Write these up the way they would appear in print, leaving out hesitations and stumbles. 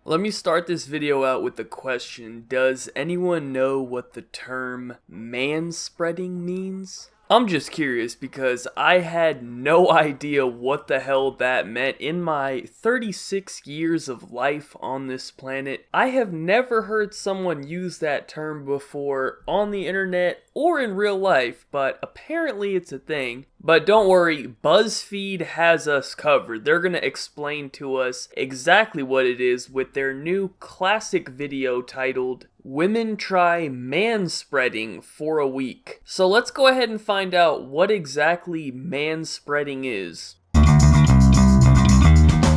Let me start this video out with the question, does anyone know what the term manspreading means? I'm just curious because I had no idea what the hell that meant. In my 36 years of life on this planet, I have never heard someone use that term before on the internet or in real life, but apparently it's a thing. But don't worry, BuzzFeed has us covered. They're gonna explain to us exactly what it is with their new classic video titled Women Try Manspreading for a Week. So let's go ahead and find out what exactly manspreading is.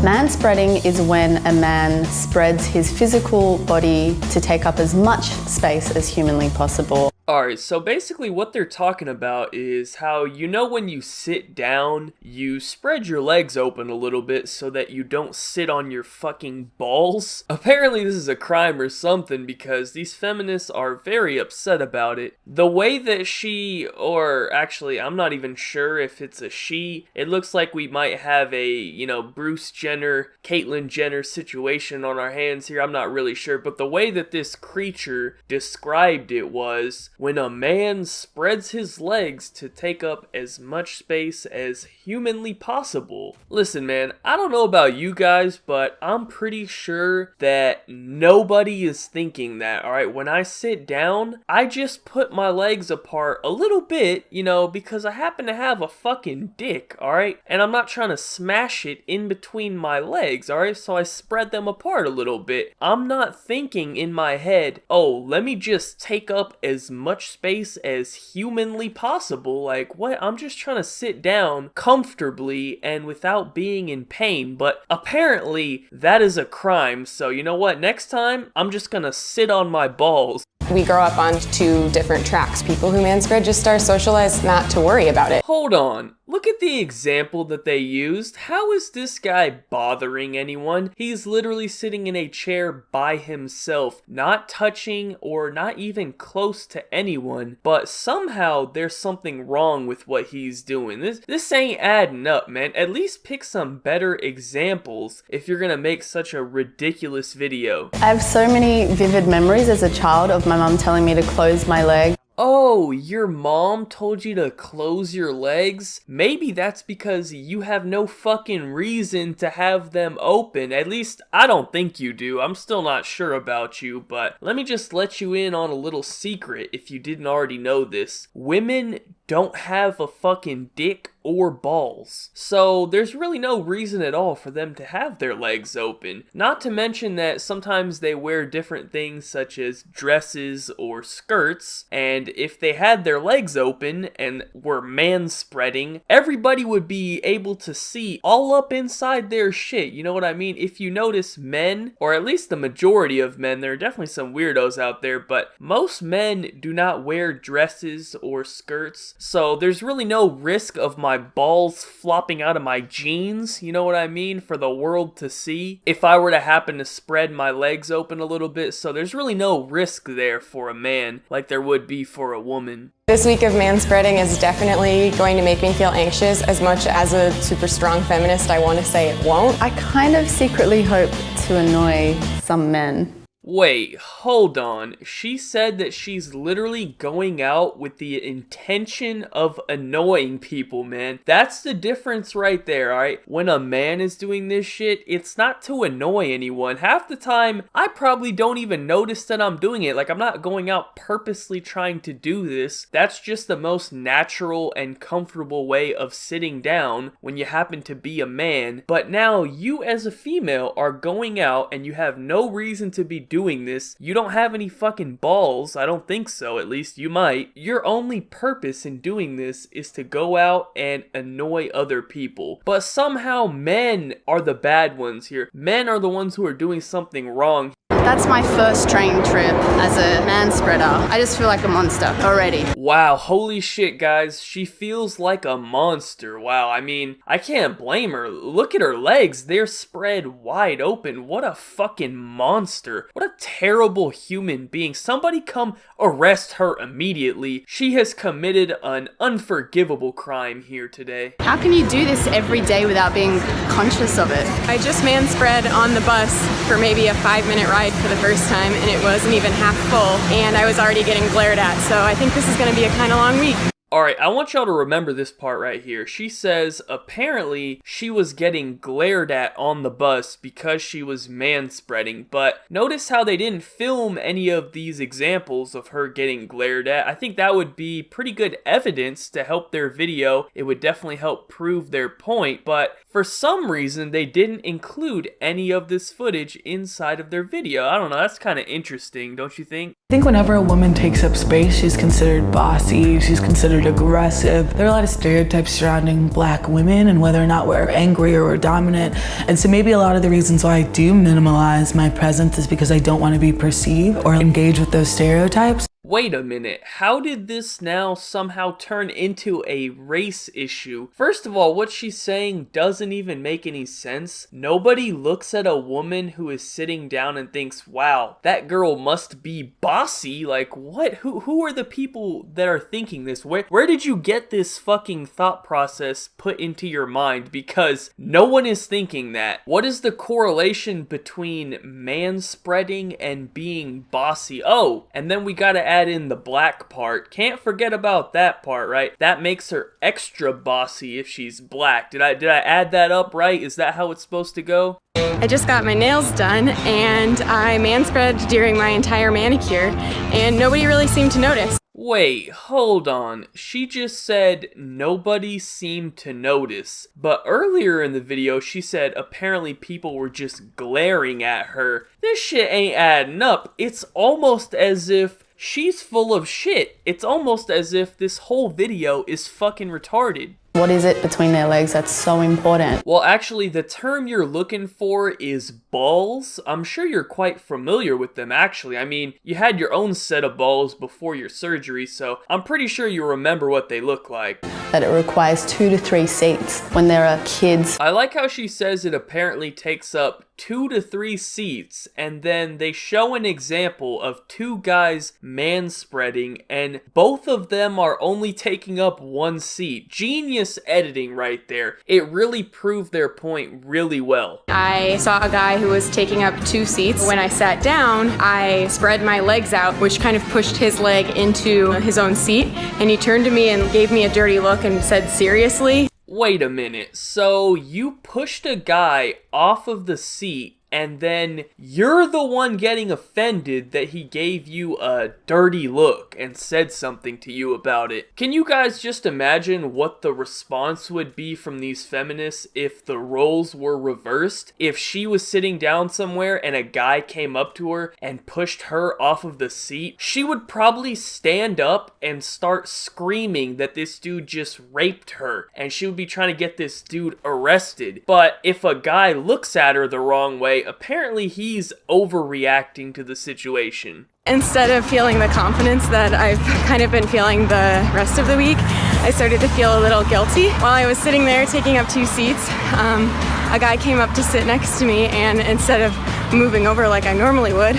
Manspreading is when a man spreads his physical body to take up as much space as humanly possible. Alright, so basically what they're talking about is how, you know, when you sit down, you spread your legs open a little bit so that you don't sit on your fucking balls? Apparently this is a crime or something because these feminists are very upset about it. The way that she, or actually I'm not even sure if it's a she, it looks like we might have a, you know, Bruce Jenner, Caitlyn Jenner situation on our hands here, I'm not really sure, but the way that this creature described it was, when a man spreads his legs to take up as much space as humanly possible. Listen, man, I don't know about you guys, but I'm pretty sure that nobody is thinking that, alright? When I sit down, I just put my legs apart a little bit, you know, because I happen to have a fucking dick, alright? And I'm not trying to smash it in between my legs, alright? So I spread them apart a little bit. I'm not thinking in my head, oh, let me just take up as much space as humanly possible. Like, what? I'm just trying to sit down comfortably and without being in pain. But apparently that is a crime. So you know what? Next time I'm just gonna sit on my balls. We grow up on two different tracks. People who manspread just are socialized not to worry about it. Hold on. Look at the example that they used. How is this guy bothering anyone? He's literally sitting in a chair by himself, not touching or not even close to anyone, but somehow there's something wrong with what he's doing. This ain't adding up, man. At least pick some better examples if you're gonna make such a ridiculous video. I have so many vivid memories as a child of my mum telling me to close my leg. Oh, your mom told you to close your legs? Maybe that's because you have no fucking reason to have them open. At least, I don't think you do. I'm still not sure about you, but let me just let you in on a little secret if you didn't already know this. Women don't have a fucking dick or balls. So there's really no reason at all for them to have their legs open. Not to mention that sometimes they wear different things such as dresses or skirts, and if they had their legs open and were manspreading, everybody would be able to see all up inside their shit, you know what I mean? If you notice men, or at least the majority of men, there are definitely some weirdos out there, but most men do not wear dresses or skirts, so there's really no risk of my balls flopping out of my jeans, you know what I mean, for the world to see if I were to happen to spread my legs open a little bit. So there's really no risk there for a man like there would be for a woman. This week of manspreading is definitely going to make me feel anxious. As much as a super strong feminist, I want to say it won't. I kind of secretly hope to annoy some men. Wait, hold on. She said that she's literally going out with the intention of annoying people, man. That's the difference right there, alright? When a man is doing this shit, it's not to annoy anyone. Half the time, I probably don't even notice that I'm doing it. Like, I'm not going out purposely trying to do this. That's just the most natural and comfortable way of sitting down when you happen to be a man. But now, you as a female are going out and you have no reason to be doing this. You don't have any fucking balls. I don't think so. At least you might. Your only purpose in doing this is to go out and annoy other people. But somehow men are the bad ones here. Men are the ones who are doing something wrong. That's my first training trip as a man spreader. I just feel like a monster already. Wow, holy shit, guys. She feels like a monster. Wow, I mean, I can't blame her. Look at her legs. They're spread wide open. What a fucking monster. What a terrible human being. Somebody come arrest her immediately. She has committed an unforgivable crime here today. How can you do this every day without being conscious of it? I just man spread on the bus for maybe a 5-minute ride for the first time, and it wasn't even half full, and I was already getting glared at, so I think this is going to be a kind of long week. Alright, I want y'all to remember this part right here. She says apparently she was getting glared at on the bus because she was manspreading, but notice how they didn't film any of these examples of her getting glared at. I think that would be pretty good evidence to help their video. It would definitely help prove their point, but for some reason they didn't include any of this footage inside of their video. I don't know, that's kind of interesting, don't you think? I think whenever a woman takes up space, she's considered bossy, she's considered aggressive. There are a lot of stereotypes surrounding black women and whether or not we're angry or we're dominant. And so maybe a lot of the reasons why I do minimalize my presence is because I don't want to be perceived or engage with those stereotypes. Wait a minute, how did this now somehow turn into a race issue? First of all, what she's saying doesn't even make any sense. Nobody looks at a woman who is sitting down and thinks, wow, that girl must be bossy. Like, what? Who are the people that are thinking this? Where did you get this fucking thought process put into your mind? Because no one is thinking that. What is the correlation between manspreading and being bossy? Oh, and then we gotta add in the black part. Can't forget about that part, right? That makes her extra bossy if she's black. Did I add that up right? Is that how it's supposed to go? I just got my nails done, and I manspread during my entire manicure, and nobody really seemed to notice. Wait, hold on. She just said nobody seemed to notice. But earlier in the video, she said apparently people were just glaring at her. This shit ain't adding up. It's almost as if she's full of shit. It's almost as if this whole video is fucking retarded. What is it between their legs that's so important? Well, actually, the term you're looking for is balls. I'm sure you're quite familiar with them, actually. I mean, you had your own set of balls before your surgery, so I'm pretty sure you remember what they look like. That it requires 2 to 3 seats when there are kids. I like how she says it apparently takes up 2 to 3 seats, and then they show an example of 2 guys manspreading, and both of them are only taking up 1 seat. Genius editing right there. It really proved their point really well. I saw a guy who was taking up 2 seats. When I sat down, I spread my legs out, which kind of pushed his leg into his own seat, and he turned to me and gave me a dirty look and said, "Seriously?" Wait a minute, so you pushed a guy off of the seat and then you're the one getting offended that he gave you a dirty look and said something to you about it. Can you guys just imagine what the response would be from these feminists if the roles were reversed? If she was sitting down somewhere and a guy came up to her and pushed her off of the seat, she would probably stand up and start screaming that this dude just raped her, and she would be trying to get this dude arrested. But if a guy looks at her the wrong way, apparently he's overreacting to the situation. Instead of feeling the confidence that I've kind of been feeling the rest of the week, I started to feel a little guilty. While I was sitting there taking up 2 seats, a guy came up to sit next to me, and instead of moving over like I normally would,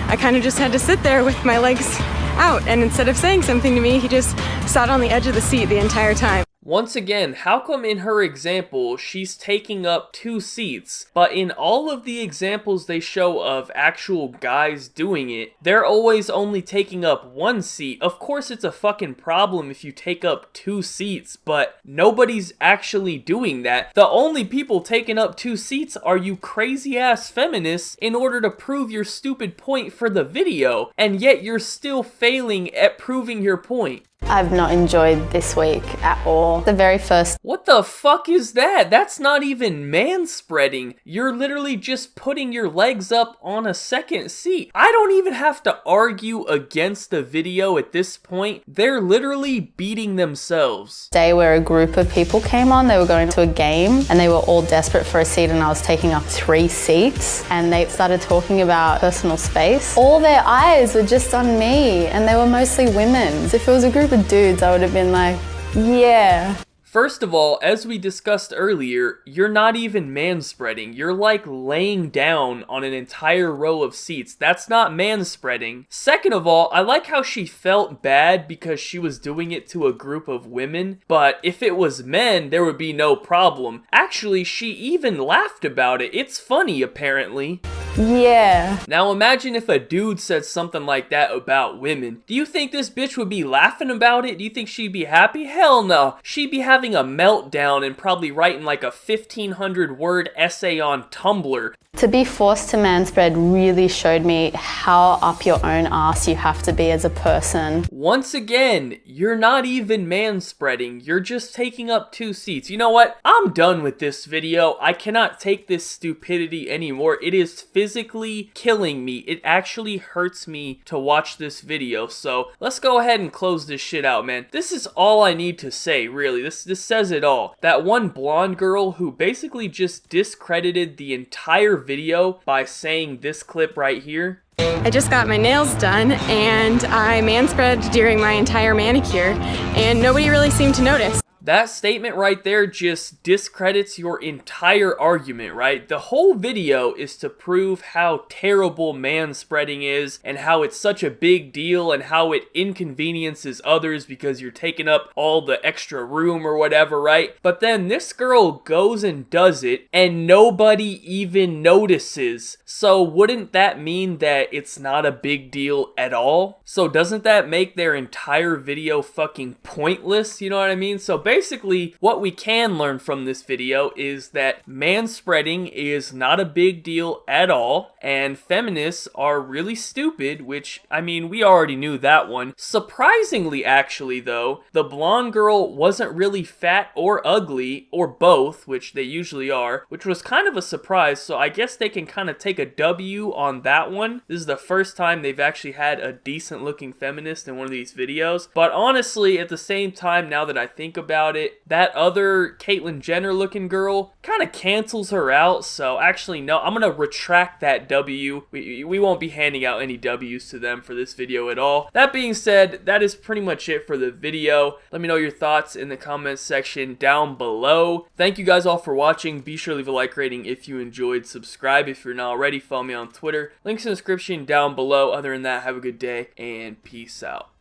I kind of just had to sit there with my legs out, and instead of saying something to me, he just sat on the edge of the seat the entire time. Once again, how come in her example she's taking up 2 seats, but in all of the examples they show of actual guys doing it, they're always only taking up 1 seat? Of course it's a fucking problem if you take up 2 seats, but nobody's actually doing that. The only people taking up 2 seats are you crazy ass feminists in order to prove your stupid point for the video, and yet you're still failing at proving your point. I've not enjoyed this week at all. The very first What What the fuck is that? That's not even manspreading. You're literally just putting your legs up on a second seat. I don't even have to argue against the video at this point. They're literally beating themselves. Day where a group of people came on, they were going to a game and they were all desperate for a seat, and I was taking up 3 seats, and they started talking about personal space. All their eyes were just on me, and they were mostly women. So if it was a group of dudes, I would have been like, yeah. First of all, as we discussed earlier, you're not even manspreading. You're like laying down on an entire row of seats. That's not manspreading. Second of all, I like how she felt bad because she was doing it to a group of women, but if it was men, there would be no problem. Actually, she even laughed about it. It's funny, apparently. Yeah. Now imagine if a dude said something like that about women. Do you think this bitch would be laughing about it? Do you think she'd be happy? Hell no. She'd be having a meltdown and probably writing like a 1,500 word essay on Tumblr. To be forced to manspread really showed me how up your own ass you have to be as a person. Once again, you're not even manspreading. You're just taking up 2 seats. You know what? I'm done with this video. I cannot take this stupidity anymore. It is physically killing me. It actually hurts me to watch this video. So let's go ahead and close this shit out, man. This is all I need to say, really. This says it all. That one blonde girl who basically just discredited the entire video by saying this clip right here. I just got my nails done and I manspread during my entire manicure and nobody really seemed to notice. That statement right there just discredits your entire argument, right? The whole video is to prove how terrible manspreading is and how it's such a big deal and how it inconveniences others because you're taking up all the extra room or whatever, right? But then this girl goes and does it and nobody even notices. So wouldn't that mean that it's not a big deal at all? So doesn't that make their entire video fucking pointless? You know what I mean? So basically, what we can learn from this video is that manspreading is not a big deal at all, and feminists are really stupid, which, I mean, we already knew that one. Surprisingly, actually, though, the blonde girl wasn't really fat or ugly, or both, which they usually are, which was kind of a surprise, so I guess they can kind of take a W on that one. This is the first time they've actually had a decent-looking feminist in one of these videos, but honestly, at the same time, now that I think about it, that other Caitlyn Jenner looking girl kind of cancels her out. So actually, no, I'm gonna retract that W. We won't be handing out any W's to them for this video at all. That being said, that is pretty much it for the video. Let me know your thoughts in the comments section down below. Thank you guys all for watching. Be sure to leave a like rating if you enjoyed. Subscribe if you're not already. Follow me on Twitter. Links in the description down below. Other than that, have a good day and peace out.